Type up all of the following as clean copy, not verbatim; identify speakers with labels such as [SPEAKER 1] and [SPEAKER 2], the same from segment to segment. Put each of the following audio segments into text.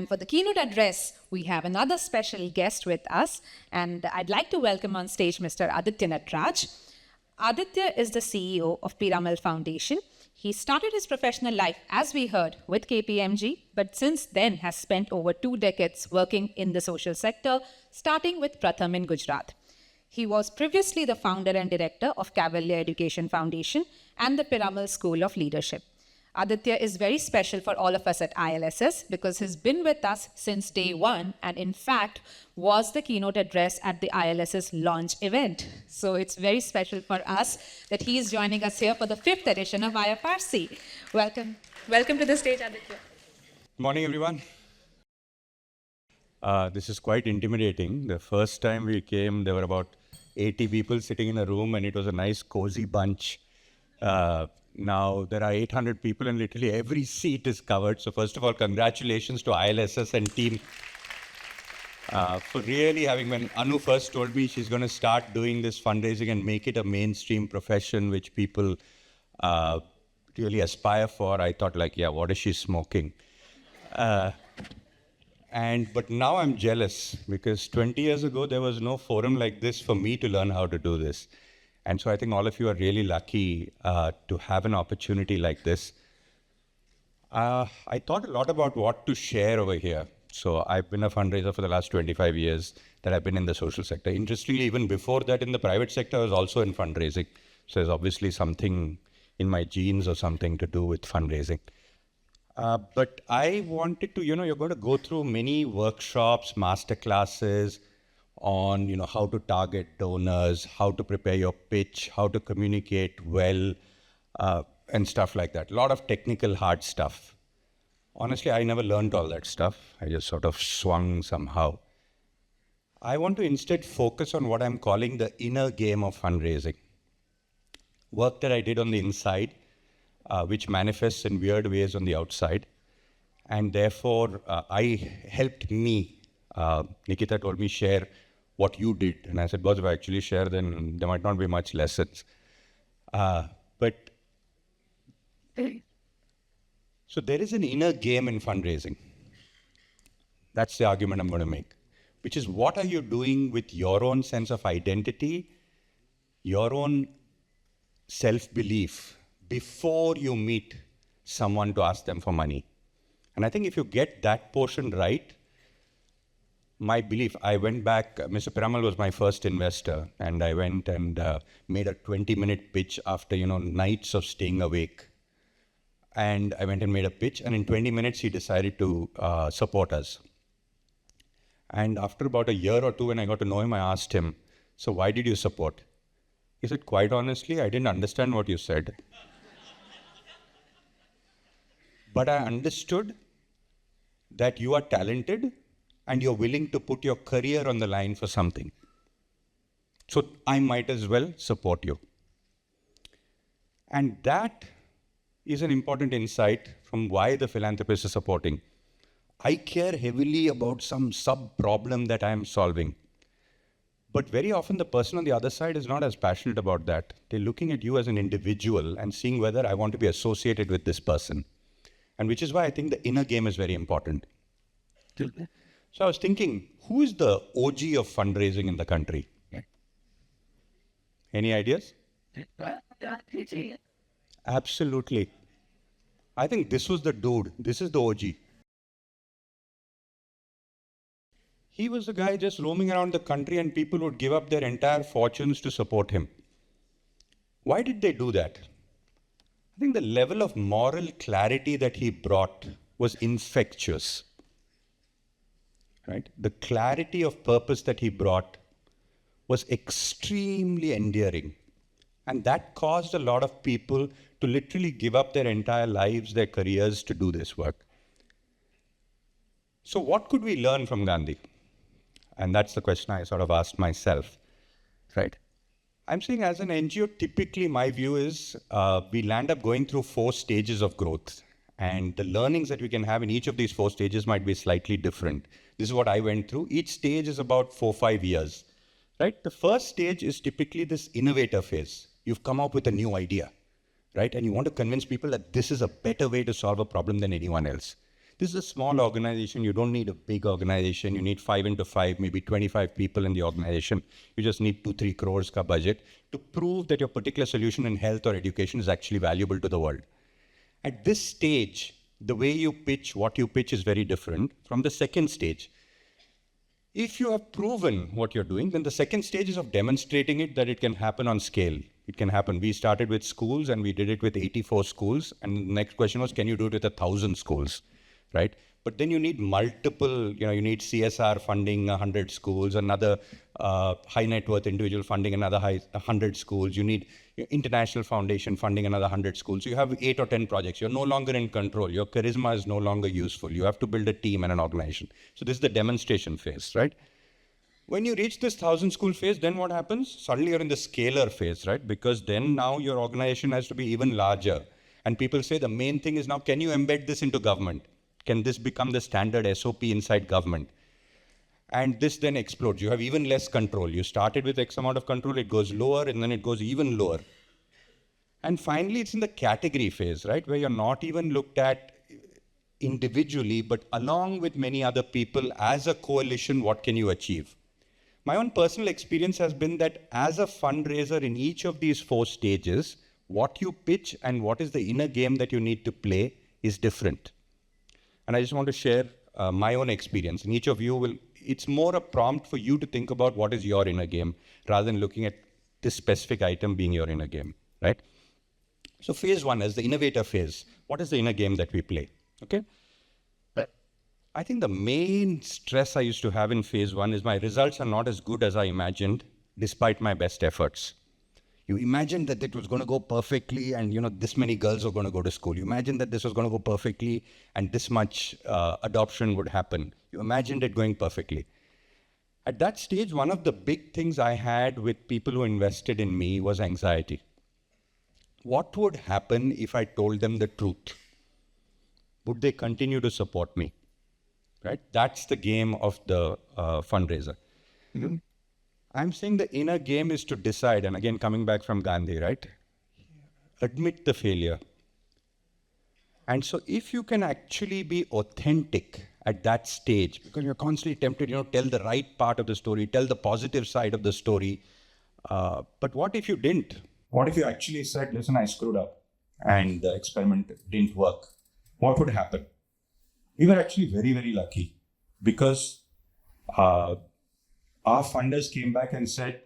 [SPEAKER 1] And for the keynote address, we have another special guest with us, and I'd like to welcome on stage Mr. Aditya Natraj. Aditya is the CEO of Piramal Foundation. He started his professional life, as we heard, with KPMG, but since then has spent over 2 decades working in the social sector, starting with Pratham in Gujarat. He was previously the founder and director of Cavalier Education Foundation and the Piramal School of Leadership. Aditya is very special for all of us at ILSS because he's been with us since day one and in fact was the keynote address at the ILSS launch event. So it's very special for us that he is joining us here for the 5th edition of IFRC. Welcome. Welcome to the stage, Aditya.
[SPEAKER 2] Morning, everyone. This is quite intimidating. The first time we came, there were about 80 people sitting in a room and it was a nice cozy bunch. Now there are 800 people and literally every seat is covered. So first of all, congratulations to ILSS and team for really having, when Anu first told me she's going to start doing this fundraising and make it a mainstream profession which people really aspire for, I thought like, yeah, what is she smoking? But now I'm jealous because 20 years ago, there was no forum like this for me to learn how to do this. And so I think all of you are really lucky to have an opportunity like this. I thought a lot about what to share over here. So I've been a fundraiser for the last 25 years that I've been in the social sector. Interestingly, even before that in the private sector, I was also in fundraising. So there's obviously something in my genes or something to do with fundraising. But I wanted to, you're going to go through many workshops, master classes, on how to target donors, how to prepare your pitch, how to communicate well, and stuff like that. A lot of technical hard stuff. Honestly, I never learned all that stuff. I just sort of swung somehow. I want to instead focus on what I'm calling the inner game of fundraising. Work that I did on the inside, which manifests in weird ways on the outside. And therefore, I helped me. Nikita told me, share what you did. And I said, boss, if I actually share, then there might not be much lessons. So there is an inner game in fundraising. That's the argument I'm going to make, which is what are you doing with your own sense of identity, your own self-belief before you meet someone to ask them for money. And I think if you get that portion right, my belief, I went back, Mr. Piramal was my first investor, and I went and made a 20-minute pitch after, nights of staying awake. And I went and made a pitch, and in 20 minutes, he decided to support us. And after about a year or two, when I got to know him, I asked him, so why did you support? He said, quite honestly, I didn't understand what you said. But I understood that you are talented and you're willing to put your career on the line for something. So I might as well support you. And that is an important insight from why the philanthropists are supporting. I care heavily about some sub-problem that I'm solving. But very often the person on the other side is not as passionate about that. They're looking at you as an individual and seeing whether I want to be associated with this person. And which is why I think the inner game is very important. So I was thinking, who is the OG of fundraising in the country? Any ideas? Absolutely. I think this was the dude. This is the OG. He was the guy just roaming around the country and people would give up their entire fortunes to support him. Why did they do that? I think the level of moral clarity that he brought was infectious. Right? The clarity of purpose that he brought was extremely endearing. And that caused a lot of people to literally give up their entire lives, their careers to do this work. So what could we learn from Gandhi? And that's the question I sort of asked myself, right? I'm saying as an NGO, typically my view is we land up going through 4 stages of growth. And the learnings that we can have in each of these 4 stages might be slightly different. This is what I went through. Each stage is about 4-5 years, right? The first stage is typically this innovator phase. You've come up with a new idea, right? And you want to convince people that this is a better way to solve a problem than anyone else. This is a small organization. You don't need a big organization. You need 5 into 5, maybe 25 people in the organization. You just need 2-3 crores ka budget to prove that your particular solution in health or education is actually valuable to the world. At this stage, the way you pitch, what you pitch is very different from the second stage. If you have proven what you're doing, then the second stage is of demonstrating it, that it can happen on scale. It can happen. We started with schools and we did it with 84 schools. And the next question was, can you do it with 1,000 schools, right? But then you need multiple, you need CSR funding 100 schools, another high net worth individual funding another 100 schools. You need international foundation funding another 100 schools. So you have 8 or 10 projects. You're no longer in control. Your charisma is no longer useful. You have to build a team and an organization. So this is the demonstration phase, right? When you reach this 1,000 school phase, then what happens? Suddenly you're in the scalar phase, right? Because then now your organization has to be even larger. And people say the main thing is now, can you embed this into government? Can this become the standard SOP inside government? And this then explodes. You have even less control. You started with X amount of control, it goes lower, and then it goes even lower. And finally, it's in the category phase, right? Where you're not even looked at individually, but along with many other people as a coalition, what can you achieve? My own personal experience has been that as a fundraiser in each of these 4 stages, what you pitch and what is the inner game that you need to play is different. And I just want to share my own experience. And each of you it's more a prompt for you to think about what is your inner game rather than looking at this specific item being your inner game, right? So phase 1 is the innovator phase. What is the inner game that we play, okay? I think the main stress I used to have in phase 1 is my results are not as good as I imagined, despite my best efforts. You imagined that it was going to go perfectly and, this many girls are going to go to school. You imagined that this was going to go perfectly and this much adoption would happen. You imagined it going perfectly. At that stage, one of the big things I had with people who invested in me was anxiety. What would happen if I told them the truth? Would they continue to support me? Right? That's the game of the fundraiser. Mm-hmm. I'm saying the inner game is to decide, and again, coming back from Gandhi, right? Admit the failure. And so if you can actually be authentic at that stage, because you're constantly tempted, tell the right part of the story, tell the positive side of the story. But what if you didn't? What if you actually said, listen, I screwed up and the experiment didn't work? What would happen? We were actually very, very lucky because our funders came back and said,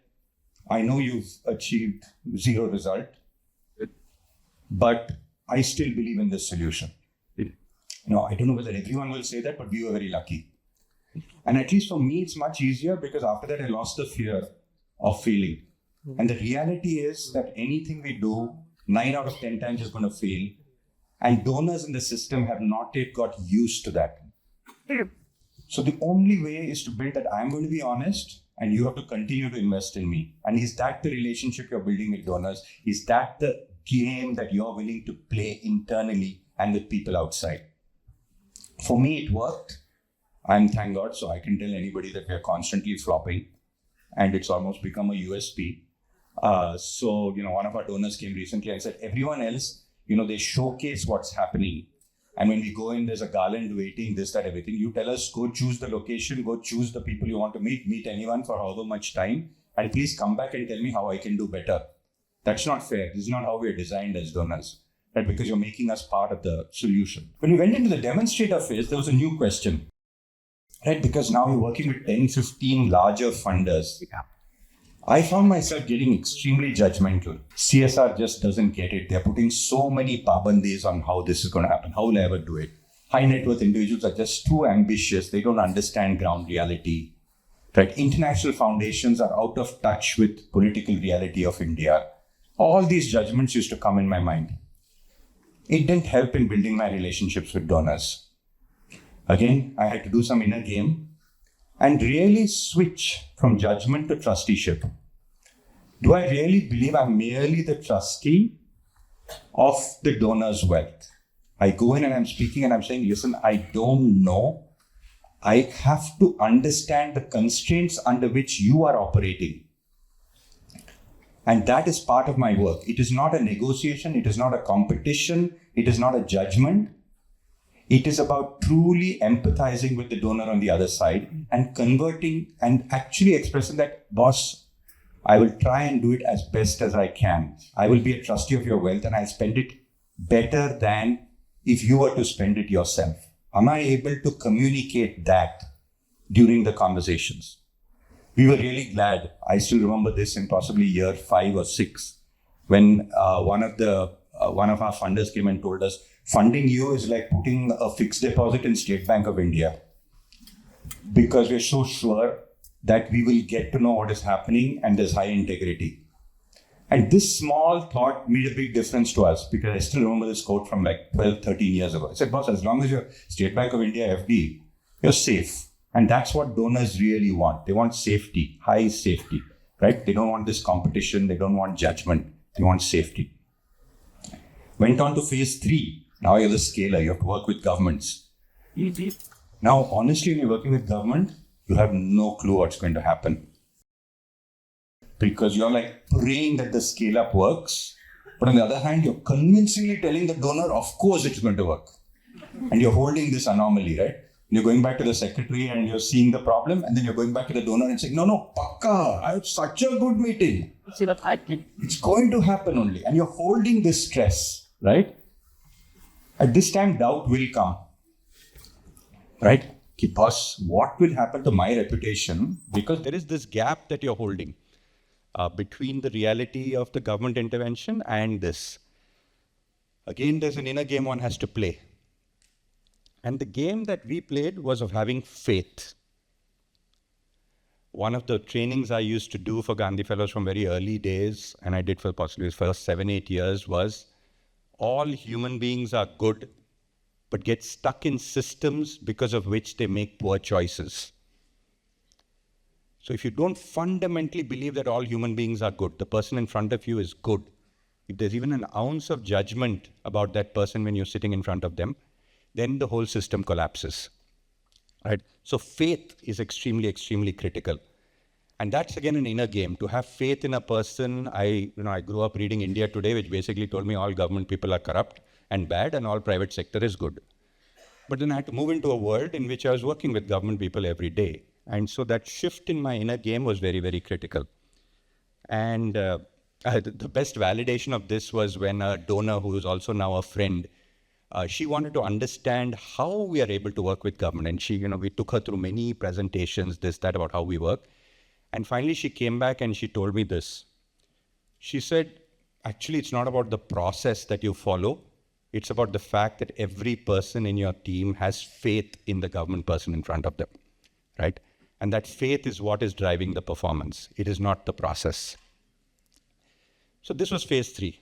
[SPEAKER 2] I know you've achieved 0 result, but I still believe in this solution. I don't know whether everyone will say that, but we were very lucky. And at least for me, it's much easier because after that, I lost the fear of failing. And the reality is that anything we do, 9 out of 10 times is going to fail. And donors in the system have not yet got used to that. So the only way is to build that I'm going to be honest and you have to continue to invest in me. And is that the relationship you're building with donors? Is that the game that you're willing to play internally and with people outside? For me, it worked. Thank God, so I can tell anybody that we're constantly flopping and it's almost become a USP. So, one of our donors came recently and said, everyone else, they showcase what's happening. And when we go in, there's a garland waiting, this, that, everything. You tell us, go choose the location, go choose the people you want to meet anyone for however much time, and please come back and tell me how I can do better. That's not fair. This is not how we're designed as donors, right? Because you're making us part of the solution. When we went into the demonstrator phase, there was a new question, right? Because now we're working with 10, 15 larger funders. Yeah. I found myself getting extremely judgmental. CSR just doesn't get it. They're putting so many pabandis on how this is going to happen. How will I ever do it? High net worth individuals are just too ambitious. They don't understand ground reality. Right? International foundations are out of touch with political reality of India. All these judgments used to come in my mind. It didn't help in building my relationships with donors. Again, I had to do some inner game and really switch from judgment to trusteeship. Do I really believe I'm merely the trustee of the donor's wealth? I go in and I'm speaking and I'm saying, listen, I don't know. I have to understand the constraints under which you are operating. And that is part of my work. It is not a negotiation. It is not a competition. It is not a judgment. It is about truly empathizing with the donor on the other side and converting and actually expressing that, boss, I will try and do it as best as I can. I will be a trustee of your wealth and I'll spend it better than if you were to spend it yourself. Am I able to communicate that during the conversations? We were really glad. I still remember this in possibly year 5 or 6 when one of our funders came and told us, funding you is like putting a fixed deposit in State Bank of India, because we're so sure that we will get to know what is happening and there's high integrity. And this small thought made a big difference to us, because I still remember this quote from like 12, 13 years ago. I said, boss, as long as you're State Bank of India FD, you're safe. And that's what donors really want. They want safety, high safety, right? They don't want this competition. They don't want judgment. They want safety. Went on to phase 3. Now you're the scaler. You have to work with governments. Now, honestly, when you're working with government, you have no clue what's going to happen. Because you're like praying that the scale up works. But on the other hand, you're convincingly telling the donor, of course it's going to work. And you're holding this anomaly, right? You're going back to the secretary and you're seeing the problem, and then you're going back to the donor and saying, no, pakka, I had such a good meeting. It's going to happen only. And you're holding this stress, right? At this time, doubt will come, right? Boss, what will happen to my reputation? Because there is this gap that you're holding between the reality of the government intervention and this. Again, there's an inner game one has to play. And the game that we played was of having faith. One of the trainings I used to do for Gandhi Fellows from very early days, and I did for possibly the first 7-8 years, was all human beings are good, but get stuck in systems because of which they make poor choices. So if you don't fundamentally believe that all human beings are good, the person in front of you is good, if there's even an ounce of judgment about that person when you're sitting in front of them, then the whole system collapses, right? So faith is extremely, extremely critical. And that's again an inner game. To have faith in a person, I grew up reading India Today, which basically told me all government people are corrupt and bad and all private sector is good. But then I had to move into a world in which I was working with government people every day. And so that shift in my inner game was very, very critical. And the best validation of this was when a donor who is also now a friend, she wanted to understand how we are able to work with government. And we took her through many presentations, this, that, about how we work. And finally, she came back and she told me this. She said, actually, it's not about the process that you follow. It's about the fact that every person in your team has faith in the government person in front of them, right? And that faith is what is driving the performance. It is not the process. So this was phase 3.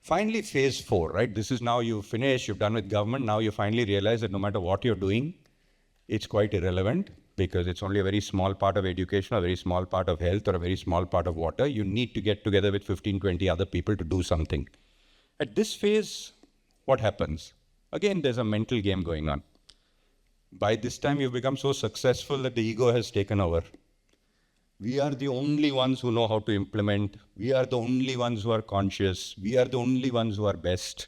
[SPEAKER 2] Finally, phase 4, right? This is now you finish, you've done with government. Now you finally realize that no matter what you're doing, it's quite irrelevant because it's only a very small part of education, a very small part of health, or a very small part of water. You need to get together with 15, 20 other people to do something. At this phase, what happens? Again, there's a mental game going on. By this time, you've become so successful that the ego has taken over. We are the only ones who know how to implement. We are the only ones who are conscious. We are the only ones who are best.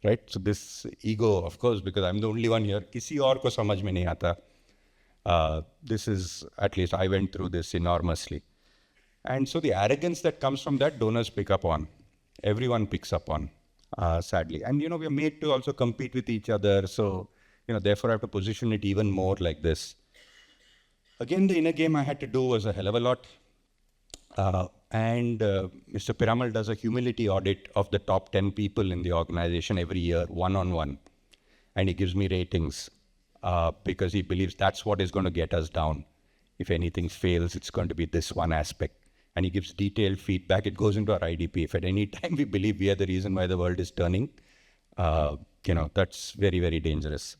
[SPEAKER 2] Right? So this ego, of course, because I'm the only one here, किसी और को समझ में नहीं आता. This is, at least I went through this enormously. And so the arrogance that comes from that, donors pick up on. Everyone picks up on, sadly. And, we are made to also compete with each other. So, therefore I have to position it even more like this. Again, the inner game I had to do was a hell of a lot. And Mr. Piramal does a humility audit of the top 10 people in the organization every year, one-on-one. And he gives me ratings because he believes that's what is going to get us down. If anything fails, it's going to be this one aspect. And he gives detailed feedback. It goes into our IDP. If at any time we believe we are the reason why the world is turning, that's very, very dangerous.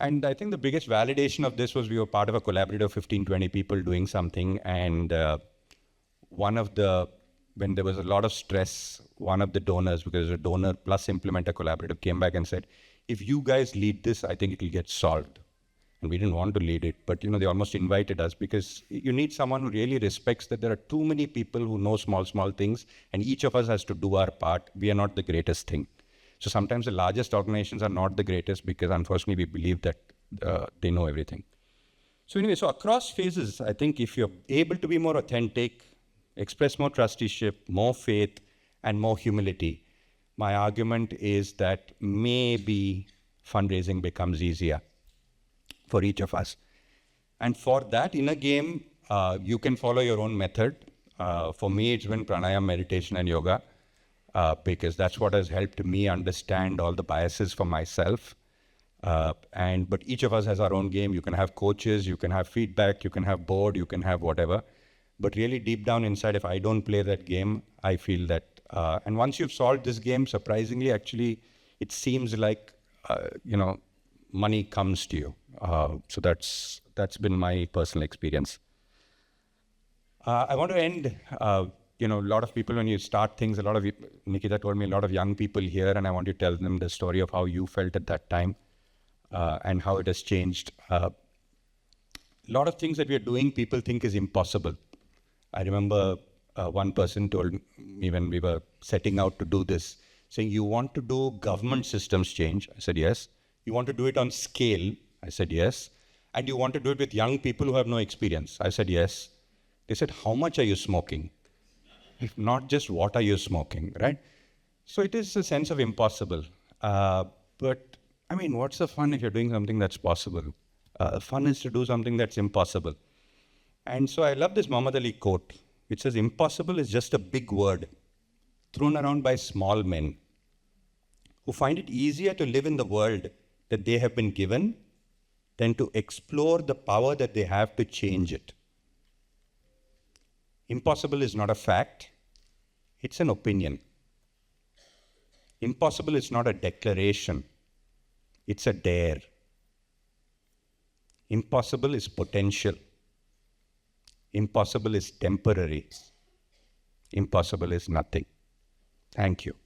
[SPEAKER 2] And I think the biggest validation of this was we were part of a collaborative of 15, 20 people doing something. And when there was a lot of stress, one of the donors, because a donor plus implementer collaborative, came back and said, if you guys lead this, I think it will get solved. And we didn't want to lead it, but they almost invited us because you need someone who really respects that there are too many people who know small, small things, and each of us has to do our part. We are not the greatest thing. So sometimes the largest organizations are not the greatest because unfortunately we believe that they know everything. So anyway, so across phases, I think if you're able to be more authentic, express more trusteeship, more faith, and more humility, my argument is that maybe fundraising becomes easier for each of us. And for that, in a game, you can follow your own method. For me, it's been pranayama, meditation, and yoga, because that's what has helped me understand all the biases for myself. But each of us has our own game. You can have coaches, you can have feedback, you can have board, you can have whatever. But really deep down inside, if I don't play that game, I feel that, and once you've solved this game, surprisingly, actually, it seems like, money comes to you. So that's been my personal experience. I want to end, a lot of people, when you start things, Nikita told me a lot of young people here, and I want to tell them the story of how you felt at that time and how it has changed. A lot of things that we are doing, people think is impossible. I remember one person told me when we were setting out to do this, saying, you want to do government systems change? I said, yes. You want to do it on scale? I said, yes. And you want to do it with young people who have no experience? I said, yes. They said, how much are you smoking? If not just what are you smoking, right? So it is a sense of impossible. But I mean, what's the fun if you're doing something that's possible? Fun is to do something that's impossible. And so I love this Muhammad Ali quote, which says, impossible is just a big word thrown around by small men who find it easier to live in the world that they have been given than to explore the power that they have to change it. Impossible is not a fact, it's an opinion. Impossible is not a declaration, it's a dare. Impossible is potential. Impossible is temporary. Impossible is nothing. Thank you.